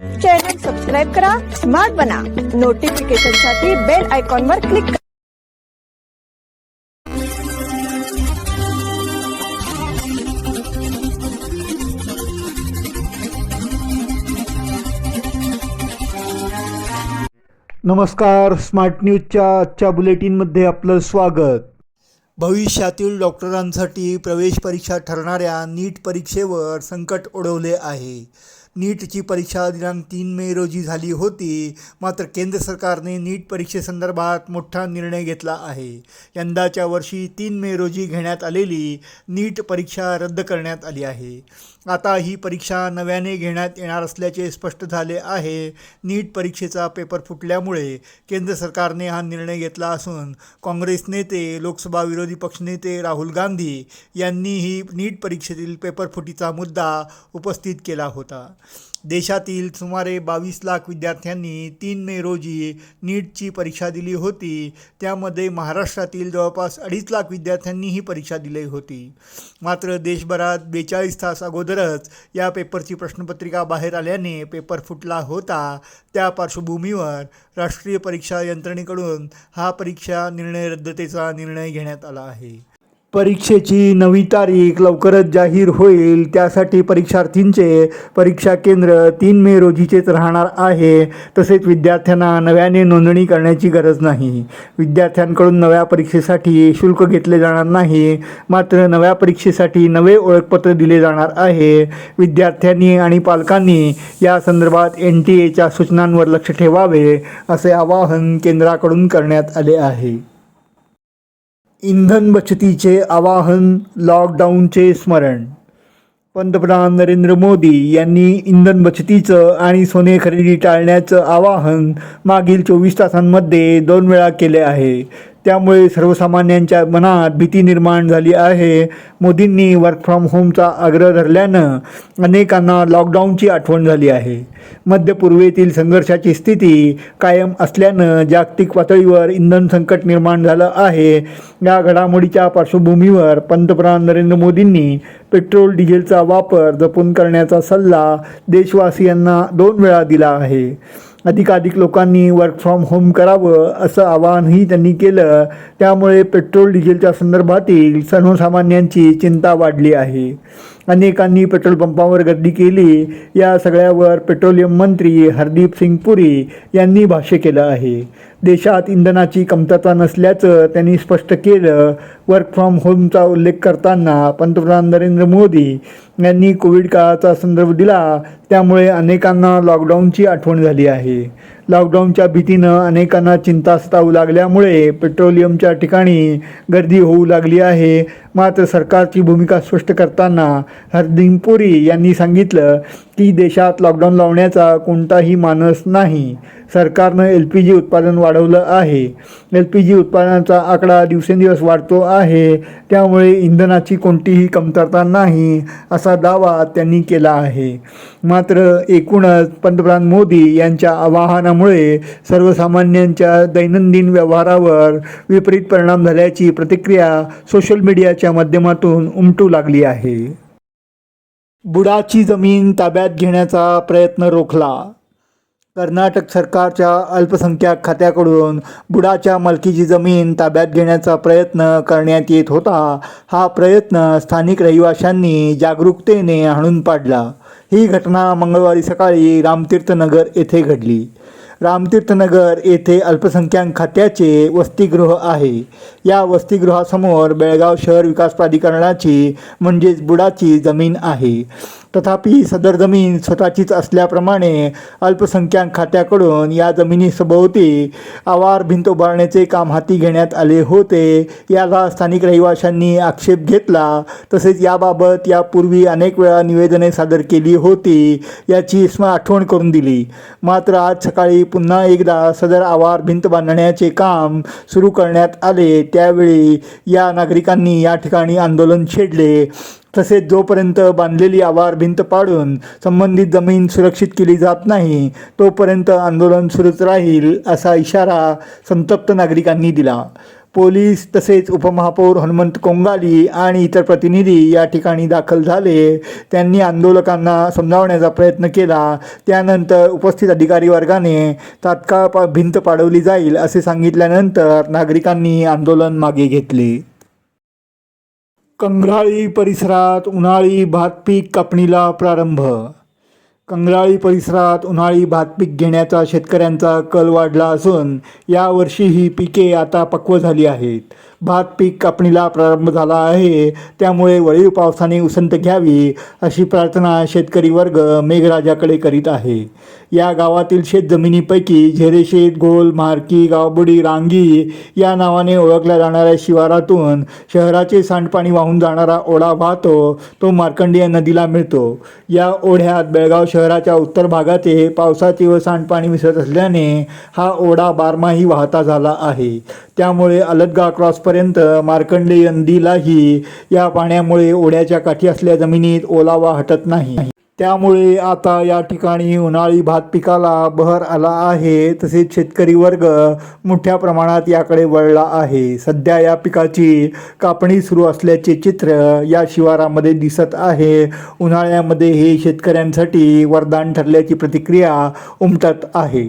Channel subscribe करा, smart बना, नोटिफिकेशनसाठी bell आयकॉनवर क्लिक करा. नमस्कार, स्मार्ट न्यूजच्या आजच्या बुलेटिनमध्ये आपलं स्वागत. भविष्यातील डॉक्टरांसाठी प्रवेश परीक्षा ठरणाऱ्या नीट परीक्षेवर संकट ओढवले आहे. नीटची परीक्षा दिनांक 3 मे रोजी झाली होती, मात्र केंद्र सरकारने नीट परीक्षेसंदर्भात मोठा निर्णय घेतला आहे. यंदाच्या वर्षी 3 मे रोजी घेण्यात आलेली नीट परीक्षा रद्द करण्यात आली आहे. आता ही परीक्षा नव्याने घेण्यात येणार असल्याचे स्पष्ट झाले आहे. नीट परीक्षेचा पेपर फुटल्यामुळे केंद्र सरकारने हा निर्णय घेतला असून काँग्रेस नेते, लोकसभा विरोधी पक्षनेते राहुल गांधी यांनीही नीट परीक्षेतील पेपर फुटीचा मुद्दा उपस्थित केला होता. देशातील सुमारे 22 लाख विद्यार्थ्यांनी 3 मे रोजी नीटची परीक्षा दिली होती. त्यामध्ये महाराष्ट्रातील जवळपास 2.5 लाख विद्यार्थ्यांनी ही परीक्षा दिली होती. मात्र देशभरात 42 तास अगोदरच या पेपरची प्रश्नपत्रिका बाहेर आल्याने पेपर फुटला होता. त्या पार्श्वभूमीवर राष्ट्रीय परीक्षा यंत्रणेकडून हा परीक्षा रद्दतेचा निर्णय घेण्यात आला आहे. परीक्षेची नवी तारीख लवकरच जाहीर होईल. त्यासाठी परीक्षार्थींचे परीक्षा केंद्र 3 मे रोजीचेच राहणार आहे. तसेच विद्यार्थ्यांना नव्याने नोंदणी करण्याची गरज नाही. विद्यार्थ्यांकडून नव्या परीक्षेसाठी शुल्क घेतले जाणार नाही. मात्र नव्या परीक्षेसाठी नवे ओळखपत्र दिले जाणार आहे. विद्यार्थ्यांनी आणि पालकांनी या संदर्भात NTA सूचनांवर लक्ष ठेवावे, असे आवाहन केंद्राकडून करण्यात आले आहे. इंधन बचतीचे आवाहन, लॉकडाऊनचे स्मरण. पंतप्रधान नरेंद्र मोदी यांनी इंधन बचतीचं आणि सोने खरेदी टाळण्याचं आवाहन मागील 24 तासांमध्ये 2 वेळा केले आहे. त्यामुळे सर्वसामान्यांच्या मनात भीती निर्माण झाली आहे. मोदींनी वर्क फ्रॉम होमचा आग्रह धरल्यानं अनेकांना लॉकडाऊनची आठवण झाली आहे. मध्य पूर्वेतील संघर्षाची स्थिती कायम असल्यानं जागतिक पातळीवर इंधन संकट निर्माण झालं आहे. या घडामोडीच्या पार्श्वभूमीवर पंतप्रधान नरेंद्र मोदींनी पेट्रोल डिझेलचा वापर जपून करण्याचा सल्ला देशवासियांना 2 वेळा दिला आहे. अधिकाधिक लोकांनी वर्क फ्रॉम होम करावं, असं आवाहनही त्यांनी केलं. त्यामुळे पेट्रोल डिझेलच्या संदर्भातील सर्वसामान्यांची चिंता वाढली आहे. अनेकांनी पेट्रोल पंपावर गर्दी केली. या सगळ्यावर पेट्रोलियम मंत्री हरदीप सिंग पुरी यांनी भाष्य केलं आहे. देशात इंधनाची कमतरता नसल्याचं त्यांनी स्पष्ट केलं. वर्क फ्रॉम होमचा उल्लेख करताना पंतप्रधान नरेंद्र मोदी यांनी कोविड काळाचा संदर्भ दिला. त्यामुळे अनेकांना लॉकडाऊनची आठवण झाली आहे. लॉकडाऊनच्या भीतीनं अनेकांना चिंता सतावू लागल्यामुळे पेट्रोलियमच्या ठिकाणी गर्दी होऊ लागली आहे. मात्र सरकारची भूमिका स्पष्ट करताना हरदीप पुरी यांनी सांगितलं की देशात लॉकडाऊन लावण्याचा कोणताही मानस नाही. सरकारनं LPG उत्पादन वाढवलं आहे. LPG उत्पादनाचा आकडा दिवसेंदिवस वाढतो आहे. त्यामुळे इंधनाची कोणतीही कमतरता नाही, असा दावा त्यांनी केला आहे. मात्र एकूणच पंतप्रधान मोदी यांच्या आवाहनामुळे सर्वसामान्यांच्या दैनंदिन व्यवहारावर विपरीत परिणाम झाल्याची प्रतिक्रिया सोशल मीडियाच्या माध्यमातून उमटू लागली आहे. बुडाची जमीन ताब्यात घेण्याचा प्रयत्न रोखला. कर्नाटक सरकारच्या अल्पसंख्याक खात्याकडून बुडाच्या मालकीची जमीन ताब्यात घेण्याचा प्रयत्न करण्यात येत होता. हा प्रयत्न स्थानिक रहिवाशांनी जागरूकतेने हाणून पाडला. ही घटना मंगळवारी सकाळी रामतीर्थनगर येथे घडली. रामतीर्थनगर येथे अल्पसंख्याक खात्याचे वसतिगृह आहे. या वसतिगृहासमोर बेळगाव शहर विकास प्राधिकरणाची म्हणजेच बुडाची जमीन आहे. तथापि सदर जमीन स्वतःचीच असल्याप्रमाणे अल्पसंख्याक खात्याकडून या जमिनीसभोवती आवार भिंत उभारण्याचे काम हाती घेण्यात आले होते. याला स्थानिक रहिवाशांनी आक्षेप घेतला. तसेच याबाबत यापूर्वी अनेक वेळा निवेदने सादर केली होती, याची आठवण करून दिली. मात्र आज सकाळी पुन्हा एकदा सदर आवार भिंत बांधण्याचे काम सुरू करण्यात आले. त्यावेळी या नागरिकांनी या ठिकाणी आंदोलन छेडले. तसेच जोपर्यंत बांधलेली आवार भिंत पाडून संबंधित जमीन सुरक्षित केली जात नाही, तोपर्यंत आंदोलन सुरूच राहील, असा इशारा संतप्त नागरिकांनी दिला. पोलीस तसेच उपमहापौर हनुमंत कोंगाली आणि इतर प्रतिनिधी या ठिकाणी दाखल झाले. त्यांनी आंदोलकांना समजावण्याचा प्रयत्न केला. त्यानंतर उपस्थित अधिकारी वर्गाने तात्काळ भिंत पाडवली जाईल असे सांगितल्यानंतर नागरिकांनी आंदोलन मागे घेतले. कंग्राळी परिसरात उन्हाळी भात पीक कापणीला प्रारंभ. कंग्राळी परिसरात उन्हाळी भात पीक घेण्याचा शेतकऱ्यांचा कल वाढला असून यावर्षी ही पिके आता पक्व झाली आहेत. भात पीक कापणीला प्रारंभ झाला आहे. त्यामुळे वळीव पावसाने उसंत घ्यावी अशी प्रार्थना शेतकरी वर्ग मेघराजाकडे करीत आहे. या गावातील शेतजमिनीपैकी झेरेशेत, गोल, म्हारकी, गावबुडी, रांगी या नावाने ओळखल्या जाणाऱ्या शिवारातून शहराचे सांडपाणी वाहून जाणारा ओढा वाहतो तो मार्कंडेय नदीला मिळतो. या ओढ्यात बेळगाव शहराच्या उत्तर भागाते पावसाचे व सांडपाणी मिसळत असल्याने हा ओढा बारमाही वाहता झाला आहे. त्यामुळे अलदगा क्रॉसपर्यंत मार्कंडेय नदीलाही या पाण्यामुळे ओढ्याच्या काठी असलेल्या जमिनीत ओलावा हटत नाही. त्यामुळे आता या ठिकाणी उन्हाळी भात पिकाला बहर आला आहे. तसेच शेतकरी वर्ग मोठ्या प्रमाणात याकडे वळला आहे. सध्या या पिकाची कापणी सुरू असल्याचे चित्र या शिवारामध्ये दिसत आहे. उन्हाळ्यामध्ये हे शेतकऱ्यांसाठी वरदान ठरल्याची प्रतिक्रिया उमटत आहे.